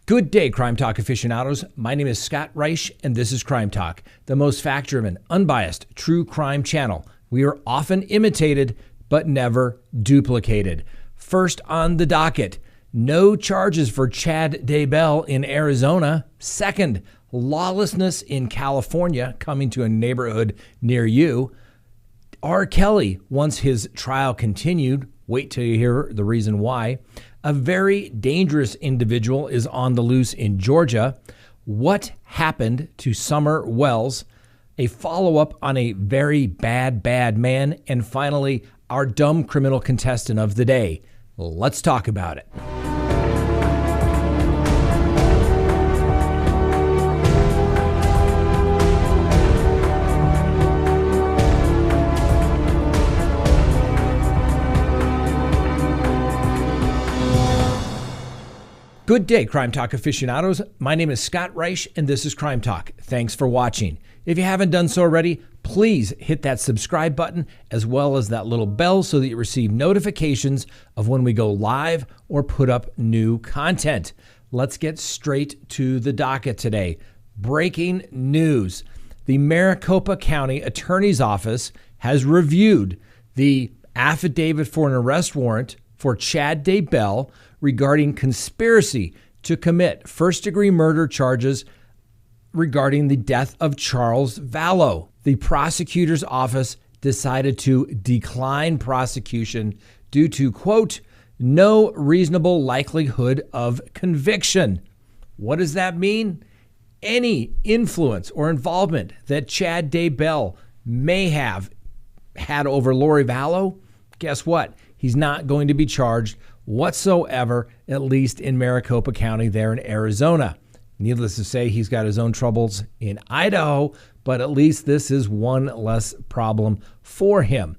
Good day, Crime Talk aficionados. My name is Scott Reisch, and this is Crime Talk, the most fact-driven, unbiased, true crime channel. We are often imitated, but never duplicated. First on the docket, no charges for Chad Daybell in Arizona. Second, lawlessness in California coming to a neighborhood near you. R. Kelly wants his trial continued. Wait till you hear the reason why. A very dangerous individual is on the loose in Georgia. What happened to Summer Wells? A follow-up on a very bad man. And finally, our dumb criminal contestant of the day. Let's talk about it. Good day, Crime Talk aficionados. My name is Scott Reisch, and this is Crime Talk. Thanks for watching. If you haven't done so already, please hit that subscribe button as well as that little bell so that you receive notifications of when we go live or put up new content. Let's get straight to the docket today. Breaking news. The Maricopa County Attorney's Office has reviewed the affidavit for an arrest warrant for Chad Daybell regarding conspiracy to commit first-degree murder charges regarding the death of Charles Vallow. The prosecutor's office decided to decline prosecution due to, quote, no reasonable likelihood of conviction. What does that mean? Any influence or involvement that Chad Daybell may have had over Lori Vallow, guess what? He's not going to be charged whatsoever, at least in Maricopa County there in Arizona. Needless to say, he's got his own troubles in Idaho, but at least this is one less problem for him.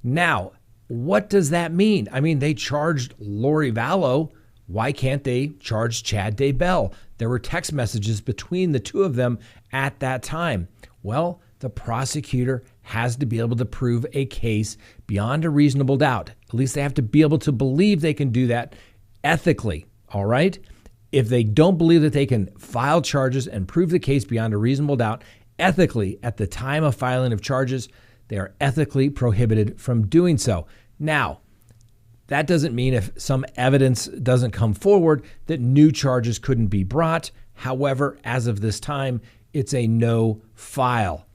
Now, what does that mean? I mean, they charged Lori Vallow. Why can't they charge Chad Daybell? There were text messages between the two of them at that time. Well, the prosecutor has to be able to prove a case beyond a reasonable doubt. At least they have to be able to believe they can do that ethically, all right? If they don't believe that they can file charges and prove the case beyond a reasonable doubt, ethically, at the time of filing of charges, they are ethically prohibited from doing so. Now, that doesn't mean if some evidence doesn't come forward that new charges couldn't be brought. However, as of this time, it's a no file.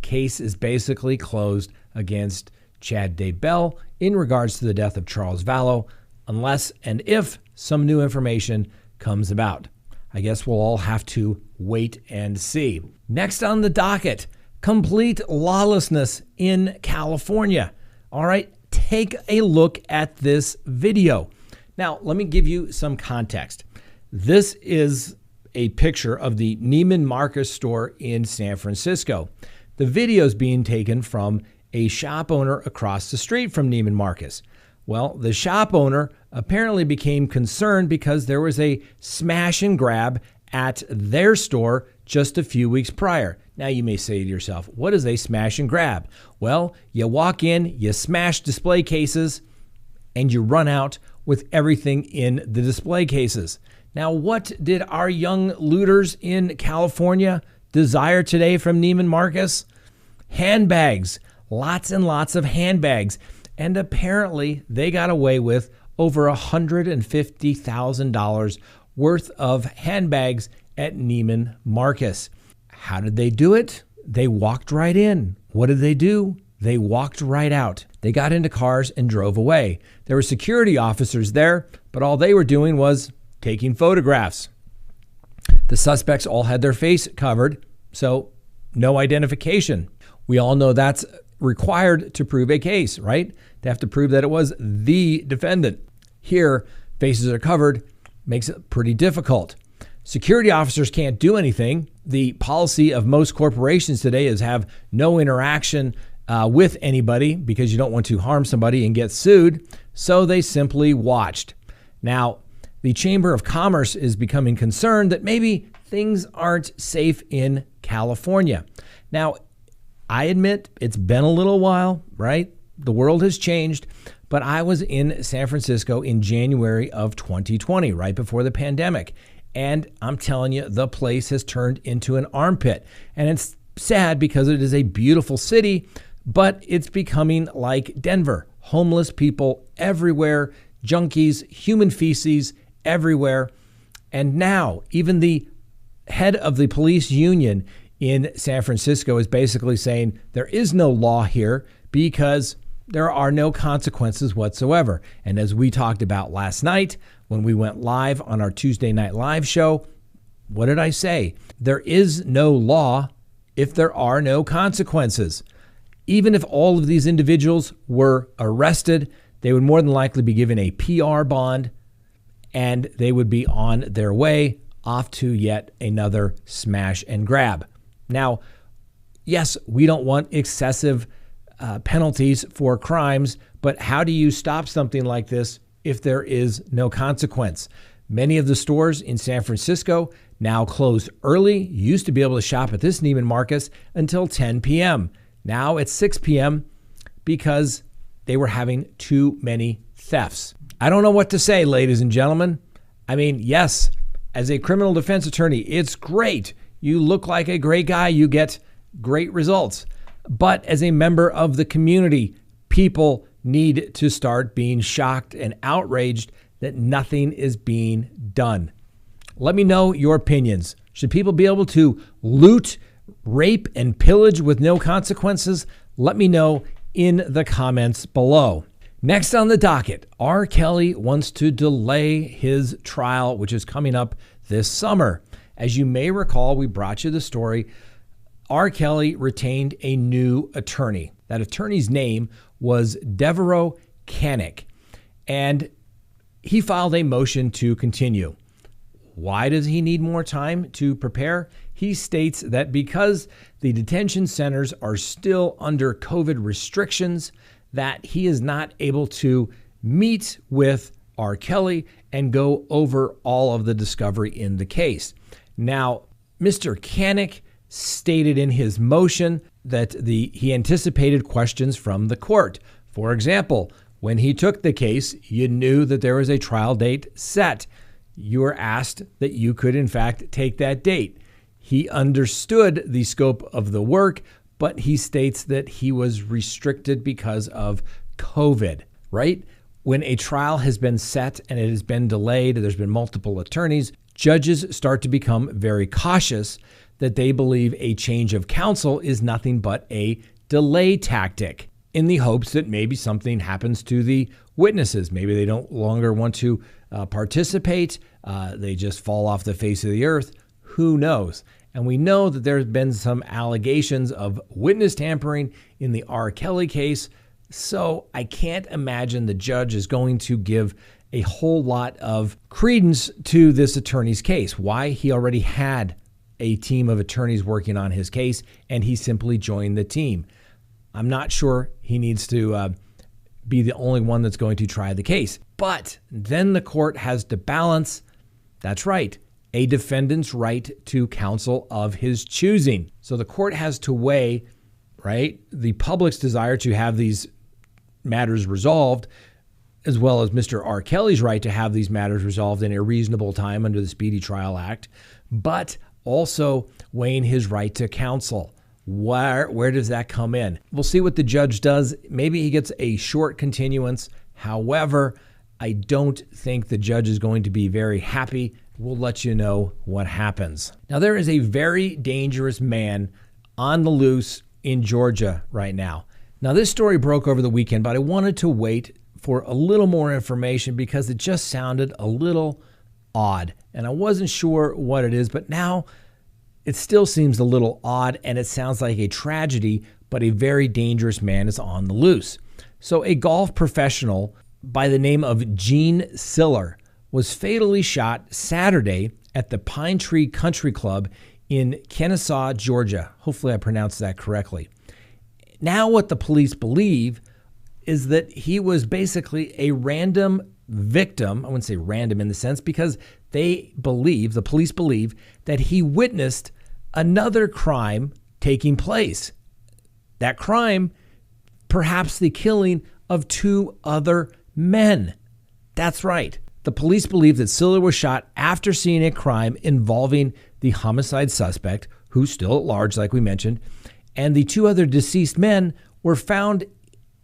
Case is basically closed against Chad Daybell in regards to the death of Charles Vallow, unless and if some new information comes about. I guess we'll all have to wait and see. Next on the docket, complete lawlessness in California. All right, take a look at this video. Now, let me give you some context. This is a picture of the Neiman Marcus store in San Francisco. The video is being taken from a shop owner across the street from Neiman Marcus. Well, the shop owner apparently became concerned because there was a smash and grab at their store just a few weeks prior. Now you may say to yourself, what is a smash and grab? Well, you walk in, you smash display cases, and you run out with everything in the display cases. Now, what did our young looters in California desire today from Neiman Marcus? Handbags, lots and lots of handbags. And apparently they got away with over $150,000 worth of handbags at Neiman Marcus. How did they do it? They walked right in. What did they do? They walked right out. They got into cars and drove away. There were security officers there, but all they were doing was taking photographs. The suspects all had their face covered, so no identification. We all know that's required to prove a case, right? They have to prove that it was the defendant. Here, faces are covered, makes it pretty difficult. Security officers can't do anything. The policy of most corporations today is have no interaction with anybody because you don't want to harm somebody and get sued. So they simply watched. Now, the Chamber of Commerce is becoming concerned that maybe things aren't safe in California. Now, I admit it's been a little while, right? The world has changed, but I was in San Francisco in January of 2020, right before the pandemic. And I'm telling you, the place has turned into an armpit. And it's sad because it is a beautiful city, but it's becoming like Denver. Homeless people everywhere, junkies, human feces everywhere. And now even the head of the police union in San Francisco is basically saying there is no law here because there are no consequences whatsoever. And as we talked about last night when we went live on our Tuesday Night Live show, what did I say? There is no law if there are no consequences. Even if all of these individuals were arrested, they would more than likely be given a PR bond and they would be on their way off to yet another smash and grab. Now, yes, we don't want excessive penalties for crimes, but how do you stop something like this if there is no consequence? Many of the stores in San Francisco now closed early. You used to be able to shop at this Neiman Marcus until 10 p.m. Now it's 6 p.m. because they were having too many thefts. I don't know what to say, ladies and gentlemen. I mean, yes, as a criminal defense attorney, it's great. You look like a great guy. You get great results. But as a member of the community, people need to start being shocked and outraged that nothing is being done. Let me know your opinions. Should people be able to loot, rape, and pillage with no consequences? Let me know in the comments below. Next on the docket, R. Kelly wants to delay his trial, which is coming up this summer. As you may recall, we brought you the story. R. Kelly retained a new attorney. That attorney's name was Devereaux Canick, and he filed a motion to continue. Why does he need more time to prepare? He states that because the detention centers are still under COVID restrictions, that he is not able to meet with R. Kelly and go over all of the discovery in the case. Now, Mr. Canick stated in his motion that he anticipated questions from the court. For example, when he took the case, you knew that there was a trial date set. You were asked that you could, in fact, take that date. He understood the scope of the work, but he states that he was restricted because of COVID, right? When a trial has been set and it has been delayed, there's been multiple attorneys, judges start to become very cautious that they believe a change of counsel is nothing but a delay tactic in the hopes that maybe something happens to the witnesses. Maybe they don't longer want to participate. They just fall off the face of the earth. Who knows? And we know that there's been some allegations of witness tampering in the R. Kelly case. So I can't imagine the judge is going to give a whole lot of credence to this attorney's case. Why? He already had a team of attorneys working on his case, and he simply joined the team. I'm not sure he needs to be the only one that's going to try the case. But then the court has to balance, that's right, a defendant's right to counsel of his choosing. So the court has to weigh, right, the public's desire to have these matters resolved, as well as Mr. R. Kelly's right to have these matters resolved in a reasonable time under the Speedy Trial Act, but also weighing his right to counsel. Where does that come in? We'll see what the judge does. Maybe he gets a short continuance. However, I don't think the judge is going to be very happy. We'll let you know what happens. Now, there is a very dangerous man on the loose in Georgia right now. Now, this story broke over the weekend, but I wanted to wait for a little more information because it just sounded a little odd. And I wasn't sure what it is, but now it still seems a little odd and it sounds like a tragedy, but a very dangerous man is on the loose. So a golf professional by the name of Gene Siller was fatally shot Saturday at the Pine Tree Country Club in Kennesaw, Georgia. Hopefully I pronounced that correctly. Now what the police believe is that he was basically a random victim. I wouldn't say random in the sense because the police believe that he witnessed another crime taking place. That crime, perhaps the killing of two other men. That's right. The police believe that Siller was shot after seeing a crime involving the homicide suspect, who's still at large, like we mentioned, and the two other deceased men were found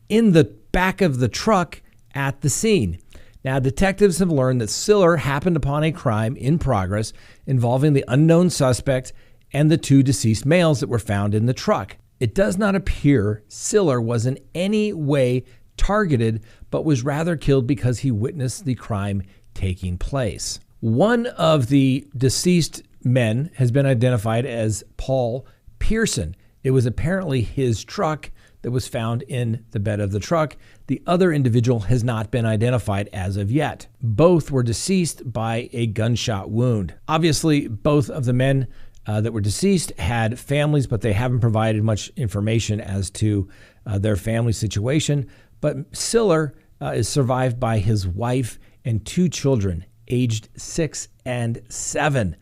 in the back of the truck at the scene. Now, detectives have learned that Siller happened upon a crime in progress involving the unknown suspect and the two deceased males that were found in the truck. It does not appear Siller was in any way targeted, but was rather killed because he witnessed the crime taking place. One of the deceased men has been identified as Paul Pearson. It was apparently his truck that was found in the bed of the truck. The other individual has not been identified as of yet. Both were deceased by a gunshot wound. Obviously, both of the men that were deceased had families, but they haven't provided much information as to their family situation. But Siller is survived by his wife and two children, aged 6 and 7.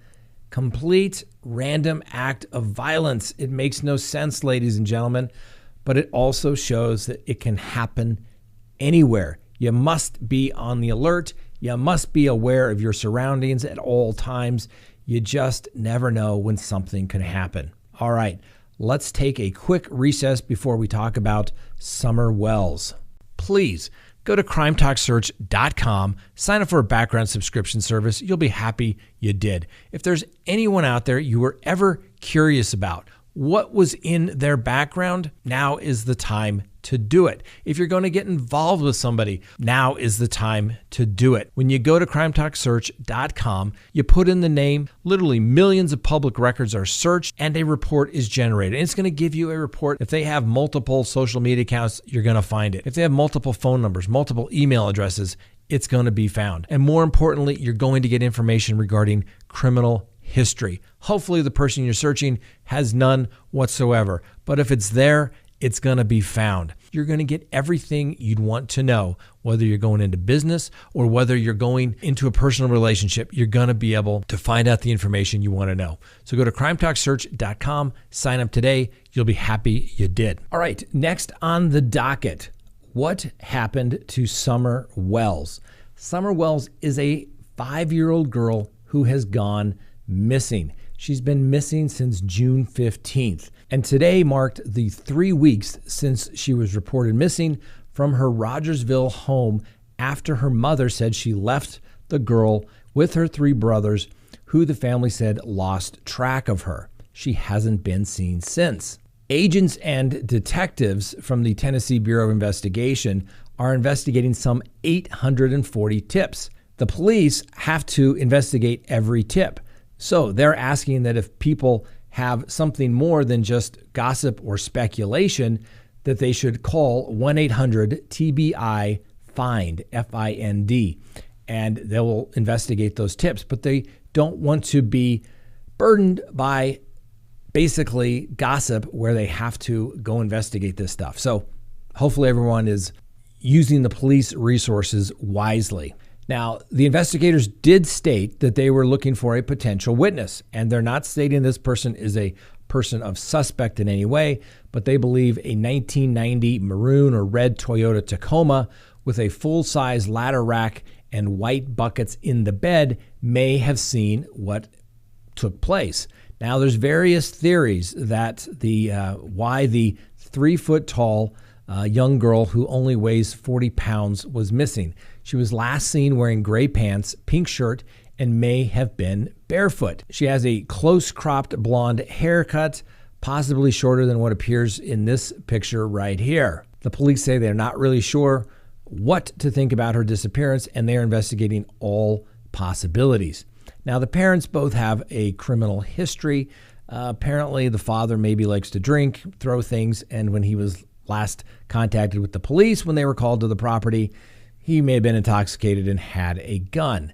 Complete random act of violence. It makes no sense, ladies and gentlemen, but it also shows that it can happen anywhere. You must be on the alert. You must be aware of your surroundings at all times. You just never know when something can happen. All right, let's take a quick recess before we talk about Summer Wells. Please go to CrimeTalkSearch.com, sign up for a background subscription service. You'll be happy you did. If there's anyone out there you were ever curious about what was in their background, now is the time to do it. If you're going to get involved with somebody, now is the time to do it. When you go to CrimeTalkSearch.com, you put in the name, literally millions of public records are searched, and a report is generated. And it's going to give you a report. If they have multiple social media accounts, you're going to find it. If they have multiple phone numbers, multiple email addresses, it's going to be found. And more importantly, you're going to get information regarding criminal history. Hopefully the person you're searching has none whatsoever. But if it's there, it's going to be found. You're going to get everything you'd want to know, whether you're going into business or whether you're going into a personal relationship. You're going to be able to find out the information you want to know. So go to CrimeTalkSearch.com, sign up today. You'll be happy you did. All right, next on the docket, what happened to Summer Wells? Summer Wells is a 5-year-old girl who has gone missing. She's been missing since June 15th. And today marked the 3 weeks since she was reported missing from her Rogersville home after her mother said she left the girl with her 3 brothers, who the family said lost track of her. She hasn't been seen since. Agents and detectives from the Tennessee Bureau of Investigation are investigating some 840 tips. The police have to investigate every tip. So they're asking that if people have something more than just gossip or speculation, that they should call 1-800-TBI-FIND, F-I-N-D, and they will investigate those tips. But they don't want to be burdened by basically gossip where they have to go investigate this stuff. So hopefully everyone is using the police resources wisely. Now, the investigators did state that they were looking for a potential witness, and they're not stating this person is a person of suspect in any way, but they believe a 1990 maroon or red Toyota Tacoma with a full-size ladder rack and white buckets in the bed may have seen what took place. Now, there's various theories that why the 3-foot-tall young girl who only weighs 40 pounds was missing. She was last seen wearing gray pants, pink shirt, and may have been barefoot. She has a close-cropped blonde haircut, possibly shorter than what appears in this picture right here. The police say they're not really sure what to think about her disappearance, and they are investigating all possibilities. Now, the parents both have a criminal history. Apparently, the father maybe likes to drink, throw things, and when he was last contacted with the police when they were called to the property, he may have been intoxicated and had a gun.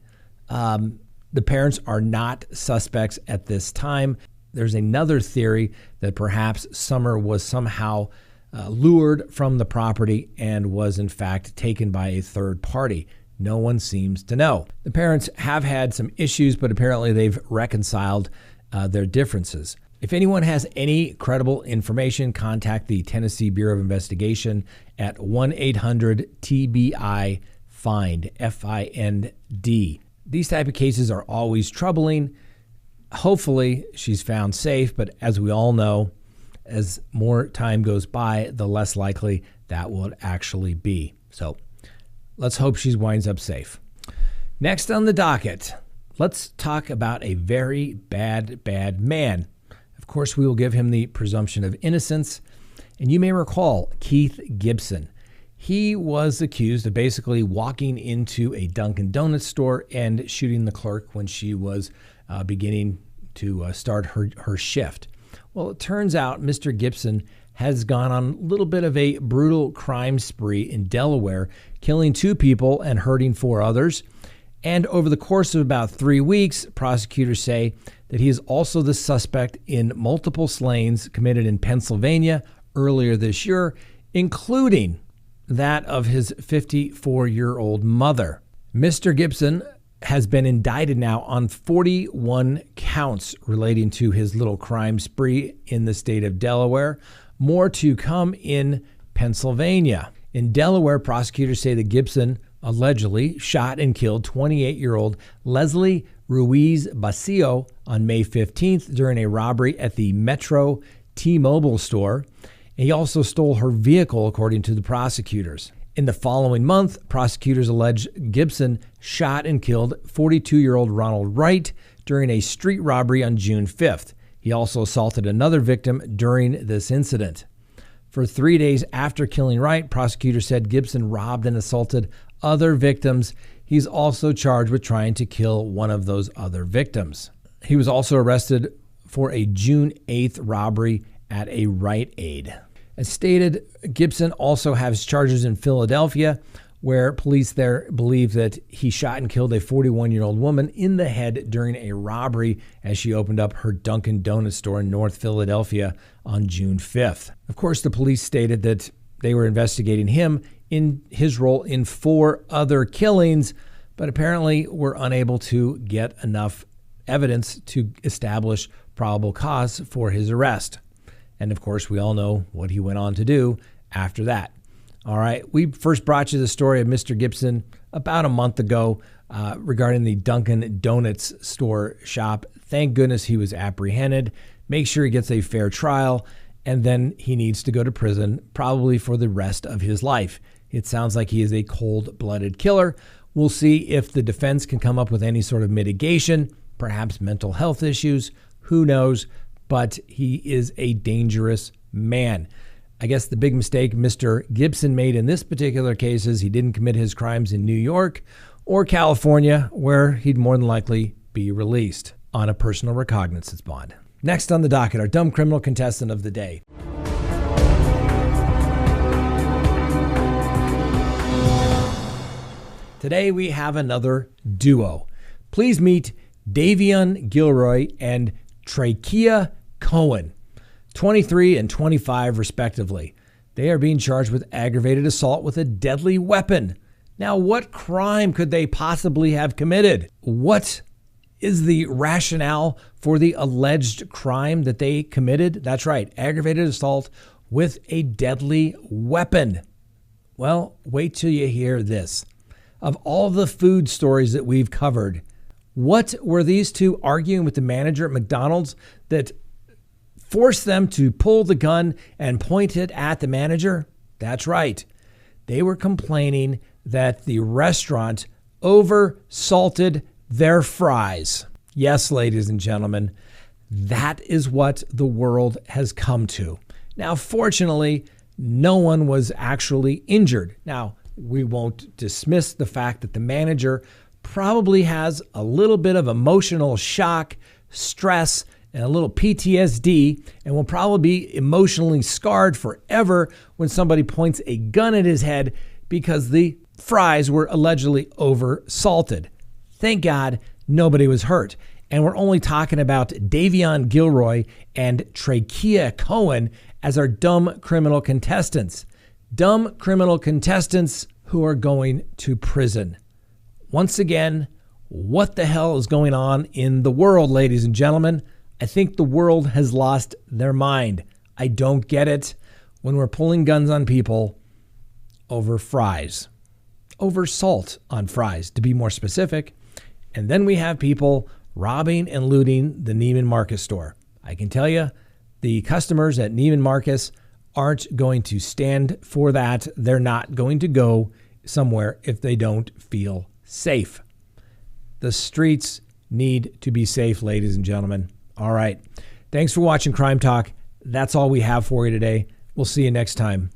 The parents are not suspects at this time. There's another theory that perhaps Summer was somehow lured from the property and was in fact taken by a third party. No one seems to know. The parents have had some issues, but apparently they've reconciled their differences. If anyone has any credible information, contact the Tennessee Bureau of Investigation at 1-800-TBI-FIND, find, F-I-N-D. These type of cases are always troubling. Hopefully she's found safe, but as we all know, as more time goes by, the less likely that will actually be. So let's hope she winds up safe. Next on the docket, let's talk about a very bad man. Of course, we will give him the presumption of innocence. And you may recall Keith Gibson. He was accused of basically walking into a Dunkin' Donuts store and shooting the clerk when she was beginning to start her shift. Well, it turns out Mr. Gibson has gone on a little bit of a brutal crime spree in Delaware, killing 2 people and hurting 4 others. And over the course of about 3 weeks, prosecutors say that he is also the suspect in multiple slayings committed in Pennsylvania earlier this year, including that of his 54-year-old mother. Mr. Gibson has been indicted now on 41 counts relating to his little crime spree in the state of Delaware. More to come in Pennsylvania. In Delaware, prosecutors say that Gibson allegedly shot and killed 28-year-old Leslie Ruiz Basillo on May 15th during a robbery at the Metro T-Mobile store. He also stole her vehicle, according to the prosecutors. In the following month, prosecutors allege Gibson shot and killed 42-year-old Ronald Wright during a street robbery on June 5th. He also assaulted another victim during this incident. For 3 days after killing Wright, prosecutors said Gibson robbed and assaulted other victims. He's also charged with trying to kill one of those other victims. He was also arrested for a June 8th robbery at a Rite Aid. As stated, Gibson also has charges in Philadelphia, where police there believe that he shot and killed a 41-year-old woman in the head during a robbery as she opened up her Dunkin' Donuts store in North Philadelphia on June 5th. Of course, the police stated that they were investigating him in his role in 4 other killings, but apparently were unable to get enough evidence to establish probable cause for his arrest. And of course, we all know what he went on to do after that. All right, we first brought you the story of Mr. Gibson about a month ago regarding the Dunkin' Donuts store shop. Thank goodness he was apprehended. Make sure he gets a fair trial, and then he needs to go to prison, probably for the rest of his life. It sounds like he is a cold-blooded killer. We'll see if the defense can come up with any sort of mitigation, perhaps mental health issues, who knows, but he is a dangerous man. I guess the big mistake Mr. Gibson made in this particular case is he didn't commit his crimes in New York or California, where he'd more than likely be released on a personal recognizance bond. Next on the docket, our dumb criminal contestant of the day. Today we have another duo. Please meet Davion Gilroy and Trachea Cohen, 23 and 25 respectively. They are being charged with aggravated assault with a deadly weapon. Now, what crime could they possibly have committed? What is the rationale for the alleged crime that they committed? That's right, aggravated assault with a deadly weapon. Well, wait till you hear this. Of all the food stories that we've covered, what were these two arguing with the manager at McDonald's that forced them to pull the gun and point it at the manager? That's right. They were complaining that the restaurant over-salted their fries. Yes, ladies and gentlemen, that is what the world has come to. Now, fortunately, no one was actually injured. Now, we won't dismiss the fact that the manager probably has a little bit of emotional shock, stress, and a little PTSD, and will probably be emotionally scarred forever when somebody points a gun at his head because the fries were allegedly over-salted. Thank God nobody was hurt. And we're only talking about Davion Gilroy and Trachea Cohen as our dumb criminal contestants. Dumb criminal contestants who are going to prison. Once again, what the hell is going on in the world, ladies and gentlemen? I think the world has lost their mind. I don't get it when we're pulling guns on people over fries. over salt on fries, to be more specific. And then we have people robbing and looting the Neiman Marcus store. I can tell you, the customers at Neiman Marcus aren't going to stand for that. They're not going to go somewhere if they don't feel safe. The streets need to be safe, ladies and gentlemen. All right. Thanks for watching Crime Talk. That's all we have for you today. We'll see you next time.